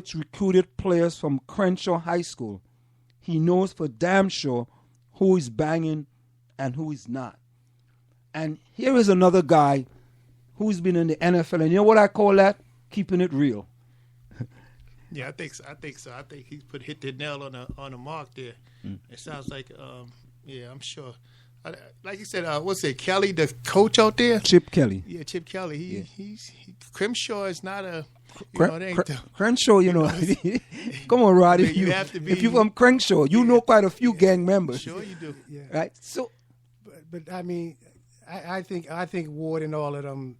which recruited players from Crenshaw High School, he knows for damn sure who is banging and who is not. And here is another guy who's been in the NFL, and you know what I call that? Keeping it real. Yeah, I think so. I think he hit the nail on the mark there. It sounds like, yeah, I'm sure. Like you said, what's it, Kelly, the coach out there? Chip Kelly. Yeah, Chip Kelly. Crimshaw is not a. Crenshaw, come on, Rod. If you're from Crenshaw, you know quite a few gang members. Sure, you do. Yeah. Right. So, but I mean, I think Ward and all of them.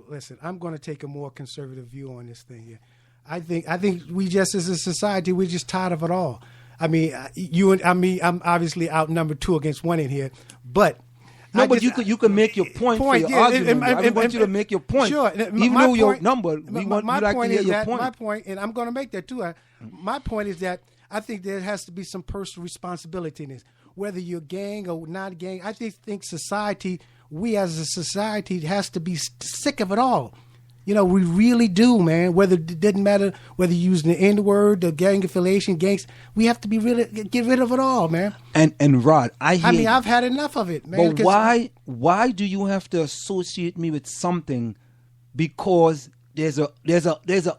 Listen, I'm going to take a more conservative view on this thing here. I think we just as a society, we're just tired of it all. I mean, I'm obviously outnumbered 2 against 1 in here, but. No, but you could make your point for your argument. I want you to make your point. Sure. Even though your number, we like to hear your point. My point, and I'm going to make that too. My point is that I think there has to be some personal responsibility in this. Whether you're gang or not gang, I think society, we as a society has to be sick of it all. We really do, man. Whether it didn't matter whether you're using the N-word, the gang affiliation, gangs, we have to get rid of it all, man. And Rod, I've had enough of it, man. But why do you have to associate me with something? Because there's a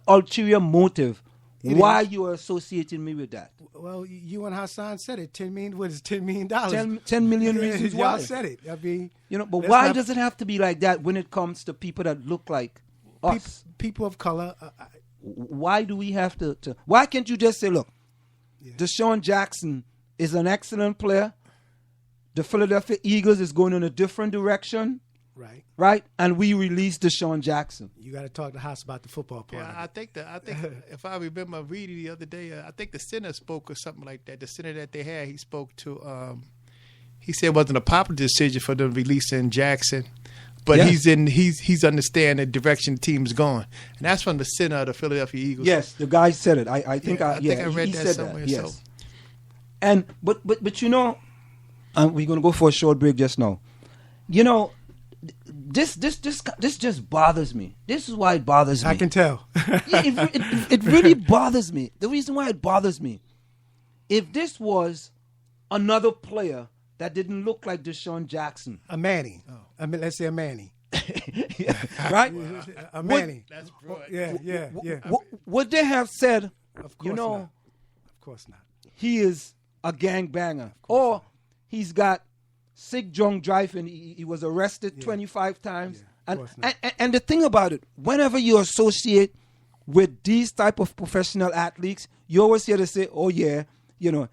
ulterior motive. Why you are associating me with that? Well, you and Hassan said it. $10 million. What is $10 million? 10 million reasons why. Y'all said it. I mean, but why does it have to be like that when it comes to people that look like us? People of color. Why do we have to? Why can't you just say, look, Deshaun Jackson is an excellent player. The Philadelphia Eagles is going in a different direction. Right? And we released Deshaun Jackson. You got to talk to Haas about the football part. Yeah, I think if I remember reading the other day, I think the center spoke or something like that. The center that they had, he spoke to. He said it wasn't a popular decision for them releasing Jackson. But he's understanding the direction the team's going, and that's from the center of the Philadelphia Eagles. Yes, the guy said it. I think I read that somewhere. That. Yes, and but we're gonna go for a short break just now. This just bothers me. This is why it bothers me. I can tell. It really bothers me. The reason why it bothers me, if this was another player that didn't look like Deshaun Jackson. A Manny. I mean, let's say a Manny. Right? A Manny. That's broad. Yeah. Would they have said, of course not. Of course not. He is a gangbanger. Or he's got sick drunk driving. He was arrested 25 times. And the thing about it, whenever you associate with these type of professional athletes, you always hear to say, oh, yeah,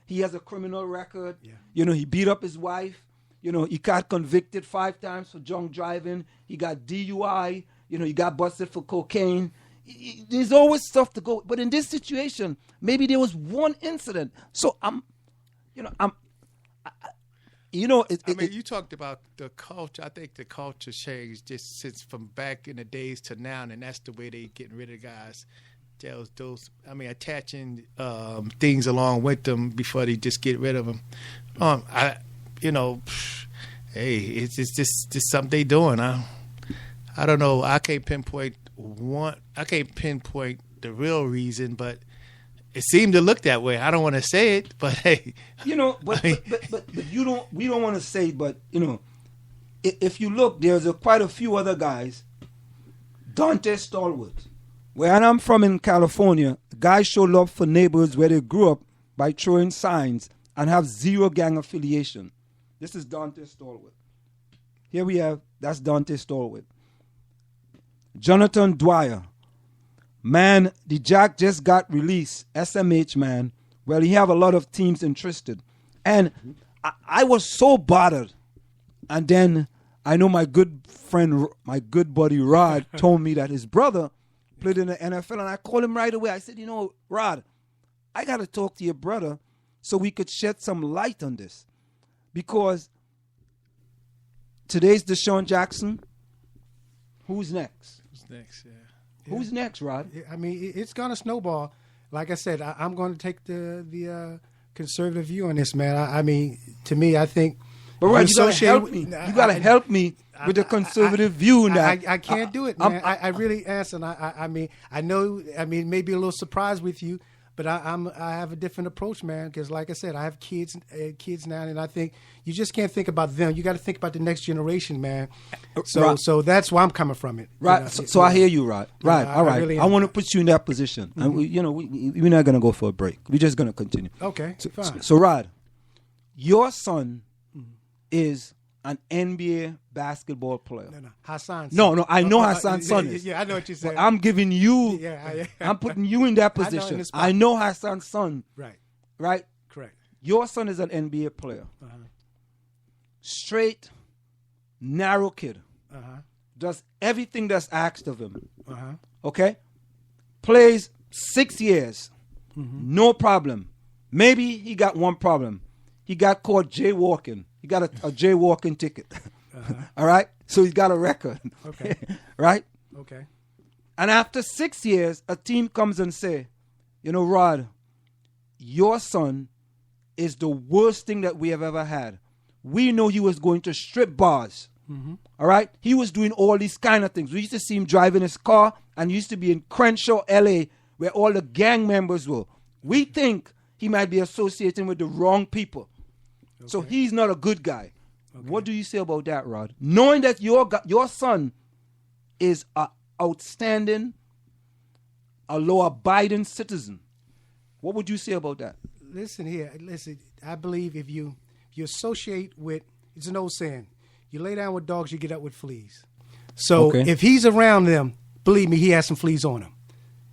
he has a criminal record. Yeah. He beat up his wife. He got convicted 5 times for drunk driving. He got DUI. He got busted for cocaine. There's always stuff to go. But in this situation, maybe there was one incident. So you talked about the culture. I think the culture changed just since from back in the days to now, and that's the way they getting rid of guys. Attaching things along with them before they just get rid of them. Hey, it's just something they doing. I don't know. I can't pinpoint the real reason, but it seemed to look that way. I don't want to say it, but hey, but you don't. We don't want to say it, but if you look, there's quite a few other guys. Dante Stallworth. Where I'm from in California, guys show love for neighborhoods where they grew up by throwing signs and have zero gang affiliation. This is Dante Stallworth. Here we have, that's Dante Stallworth. Jonathan Dwyer. Man, the Jack just got released. SMH, man. Well, he have a lot of teams interested. And I was so bothered. And then I know my good friend, my good buddy Rod told me that his brother played in the NFL, and I called him right away. I said, Rod, I got to talk to your brother so we could shed some light on this. Because today's Deshaun Jackson. Who's next? Who's next, Rod? I mean, it's going to snowball. Like I said, I'm going to take the conservative view on this, man. I mean, to me, I think But Rod, you gotta help me. You gotta help me with the conservative view now. I can't do it, man. I really answer. I mean, I know. I mean, maybe a little surprised with you, but I have a different approach, man. Because, like I said, I have kids now, and I think you just can't think about them. You got to think about the next generation, man. So that's where I'm coming from it. Right. You know? So I hear you, Rod. Right. All right. Really I want to put you in that position. And we're not gonna go for a break. We're just gonna continue. Okay. Fine. So Rod, your son is an NBA basketball player. No, Hassan's son. No, I know Hassan's son is. Yeah, I know what you're saying. But I'm giving you, I'm putting you in that position. I know Hassan's son. Right? Correct. Your son is an NBA player. Straight, narrow kid. Does everything that's asked of him. Okay? Plays 6 years. No problem. Maybe he got one problem. He got caught jaywalking. He got a jaywalking ticket. All right? So he's got a record. Okay. Right? Okay. And after 6 years, a team comes and say, Rod, your son is the worst thing that we have ever had. We know he was going to strip bars. All right? He was doing all these kind of things. We used to see him driving his car, and he used to be in Crenshaw, L.A., where all the gang members were. We think he might be associating with the wrong people. Okay. So he's not a good guy. Okay. What do you say about that, Rod? Knowing that your son is an outstanding, a law-abiding citizen, what would you say about that? Listen, I believe if you associate with, it's an old saying, you lay down with dogs, you get up with fleas. So if he's around them, believe me, he has some fleas on him.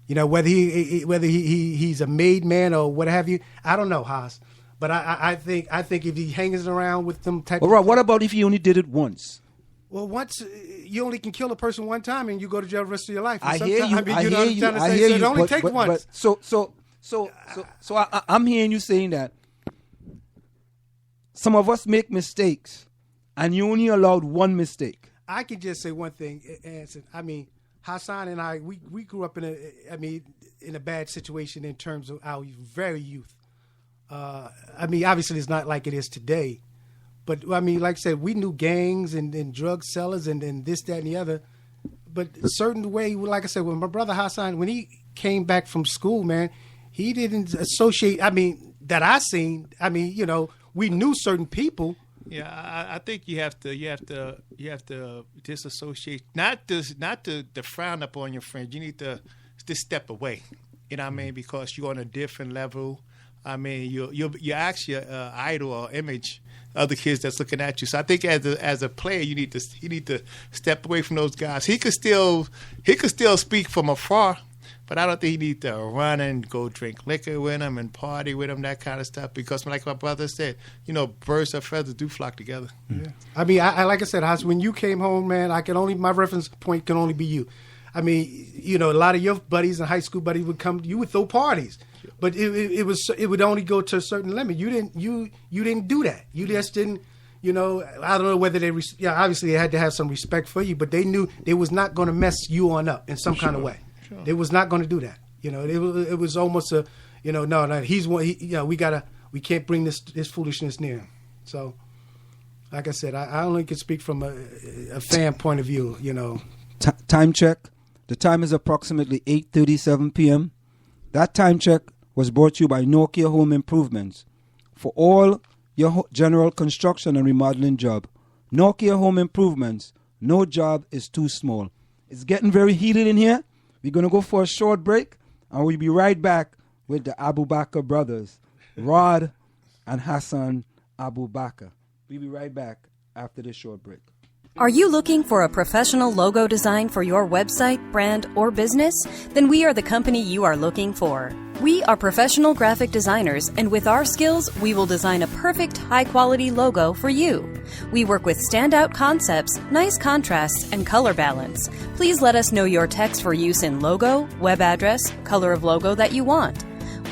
Whether he's a made man or what have you, I don't know, Haas. But I think if he hangs around with them type. Well, Rob, what about if he only did it once? Well, once you only can kill a person one time, and you go to jail the rest of your life. I hear you. I hear you. So it only takes once. So I'm hearing you saying that some of us make mistakes, and you only allowed one mistake. I can just say one thing, Anson. I mean, Hassan and I, we grew up in a bad situation in terms of our very youth. Obviously it's not like it is today, but like I said, we knew gangs and drug sellers and this, that, and the other. But a certain way, like I said, when my brother Hassan, when he came back from school, man, he didn't associate. That I seen. We knew certain people. Yeah, I think you have to disassociate, not to frown up on your friends. You need to just step away. You know what I mean? Because you're on a different level. You're actually an idol or image of the kids that's looking at you. So I think as a player, you need to step away from those guys. He could still speak from afar, but I don't think he need to run and go drink liquor with him and party with him, that kind of stuff. Because like my brother said, birds of feathers do flock together. Yeah. I like I said, Haas, when you came home, man, my reference point can only be you. A lot of your buddies and high school buddies would come. You would throw parties, but it would only go to a certain limit. You didn't do that. You just didn't. I don't know whether they. Obviously they had to have some respect for you, but they knew they was not going to mess you on up in some kind of way. Sure. They was not going to do that. It was almost a. No. He's one. We can't bring this foolishness near him. So, like I said, I only can speak from a fan point of view. Time check. The time is approximately 8:37 p.m. That time check was brought to you by Nokia Home Improvements. For all your general construction and remodeling job, Nokia Home Improvements, no job is too small. It's getting very heated in here. We're going to go for a short break, and we'll be right back with the Abu Bakr brothers, Rod and Hassan Abu Bakr. We'll be right back after this short break. Are you looking for a professional logo design for your website, brand, or business? Then we are the company you are looking for. We are professional graphic designers, and with our skills, we will design a perfect, high-quality logo for you. We work with standout concepts, nice contrasts, and color balance. Please let us know your text for use in logo, web address, color of logo that you want.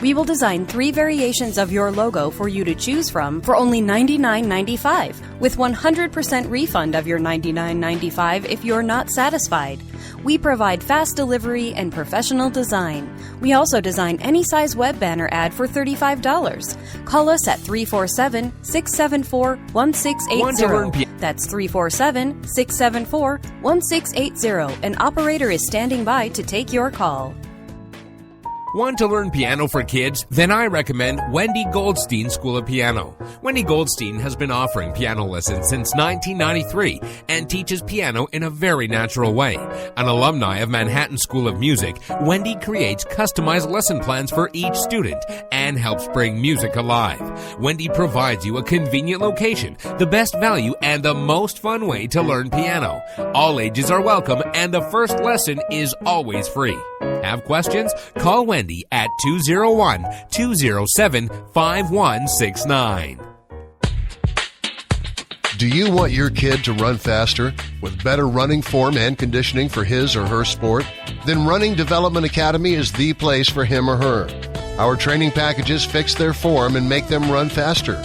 We will design 3 variations of your logo for you to choose from for only $99.95, with 100% refund of your $99.95 if you're not satisfied. We provide fast delivery and professional design. We also design any size web banner ad for $35. Call us at 347-674-1680. That's 347-674-1680. An operator is standing by to take your call. Want to learn piano for kids? Then I recommend Wendy Goldstein School of Piano. Wendy Goldstein has been offering piano lessons since 1993 and teaches piano in a very natural way. An alumni of Manhattan School of Music, Wendy creates customized lesson plans for each student and helps bring music alive. Wendy provides you a convenient location, the best value, and the most fun way to learn piano. All ages are welcome and the first lesson is always free. Have questions? Call Wendy at 201-207-5169. Do you want your kid to run faster with better running form and conditioning for his or her sport? Then Running Development Academy is the place for him or her. Our training packages fix their form and make them run faster.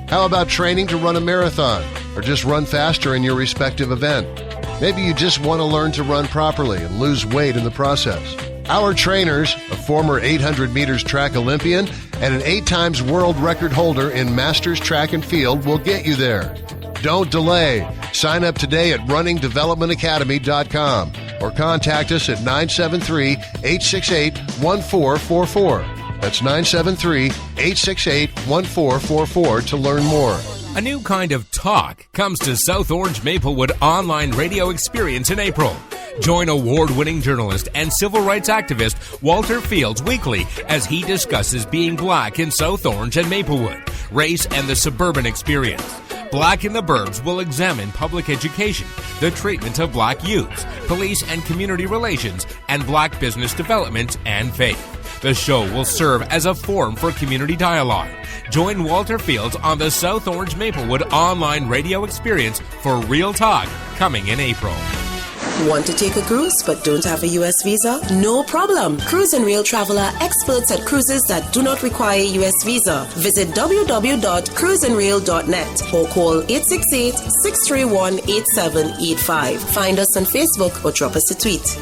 How about training to run a marathon or just run faster in your respective event? Maybe you just want to learn to run properly and lose weight in the process. Our trainers, a former 800 meters track Olympian and an 8 times world record holder in Masters Track and Field, will get you there. Don't delay. Sign up today at runningdevelopmentacademy.com or contact us at 973-868-1444. That's 973-868-1444 to learn more. A new kind of talk comes to South Orange Maplewood online radio experience in April. Join award-winning journalist and civil rights activist Walter Fields weekly as he discusses being black in South Orange and Maplewood, race, and the suburban experience. Black in the Burbs will examine public education, the treatment of black youths, police and community relations, and black business development and faith. The show will serve as a forum for community dialogue. Join Walter Fields on the South Orange Maplewood online radio experience for Real Talk coming in April. Want to take a cruise but don't have a U.S. visa? No problem. Cruise and Rail Travel are experts at cruises that do not require a U.S. visa. Visit www.cruiseandrail.net or call 868-631-8785. Find us on Facebook or drop us a tweet.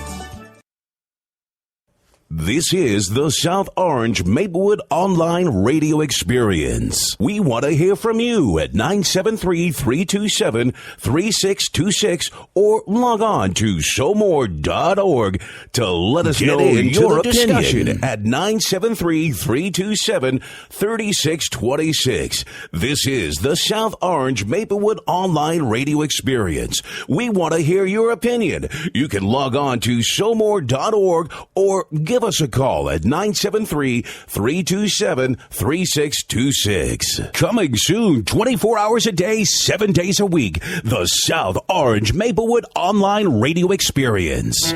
This is the South Orange Maplewood Online Radio Experience. We want to hear from you at 973-327-3626 or log on to showmore.org to let us know your opinion at 973-327-3626. This is the South Orange Maplewood Online Radio Experience. We want to hear your opinion. You can log on to showmore.org or give us a call at 973-327-3626. Coming soon, 24 hours a day, 7 days a week, the South Orange Maplewood Online Radio Experience.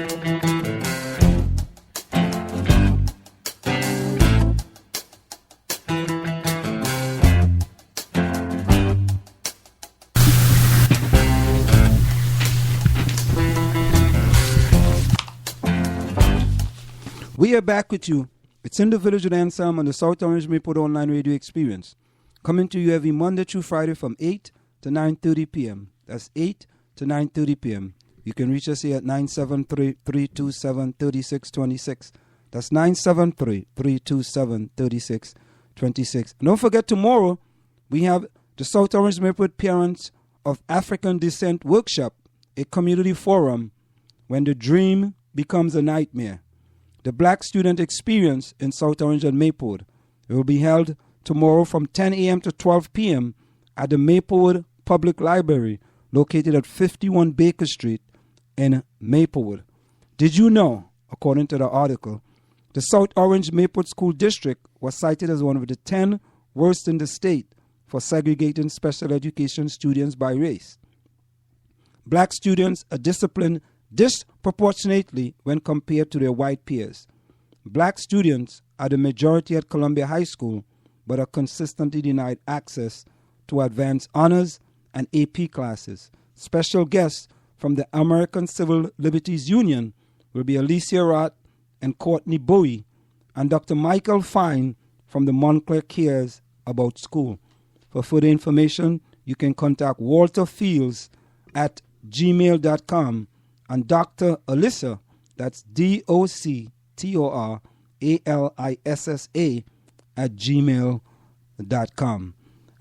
We are back with you. It's in the Village with Anselm on the South Orange Maplewood Online Radio Experience. Coming to you every Monday through Friday from 8 to 9:30 p.m. That's 8 to 9:30 p.m. You can reach us here at 973-327-3626. That's 973-327-3626. Don't forget, tomorrow we have the South Orange Maplewood Parents of African Descent Workshop, a community forum when the dream becomes a nightmare. The Black Student Experience in South Orange and Maplewood. It will be held tomorrow from 10 a.m. to 12 p.m. at the Maplewood Public Library, located at 51 Baker Street in Maplewood. Did you know, according to the article, the South Orange Maplewood School District was cited as one of the 10 worst in the state for segregating special education students by race. Black students are disciplined disproportionately when compared to their white peers. Black students are the majority at Columbia High School, but are consistently denied access to advanced honors and AP classes. Special guests from the American Civil Liberties Union will be Alicia Roth and Courtney Bowie, and Dr. Michael Fine from the Montclair Cares About School. For further information, you can contact Walter Fields at gmail.com and Dr. Alyssa, that's DOCTORALISSA @gmail.com.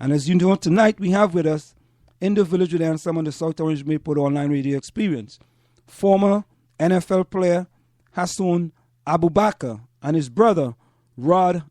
And as you know, tonight we have with us in the Village with Anselm on the South Orange Maplewood Online Radio Experience, former NFL player Hassoun Abubakar and his brother Rod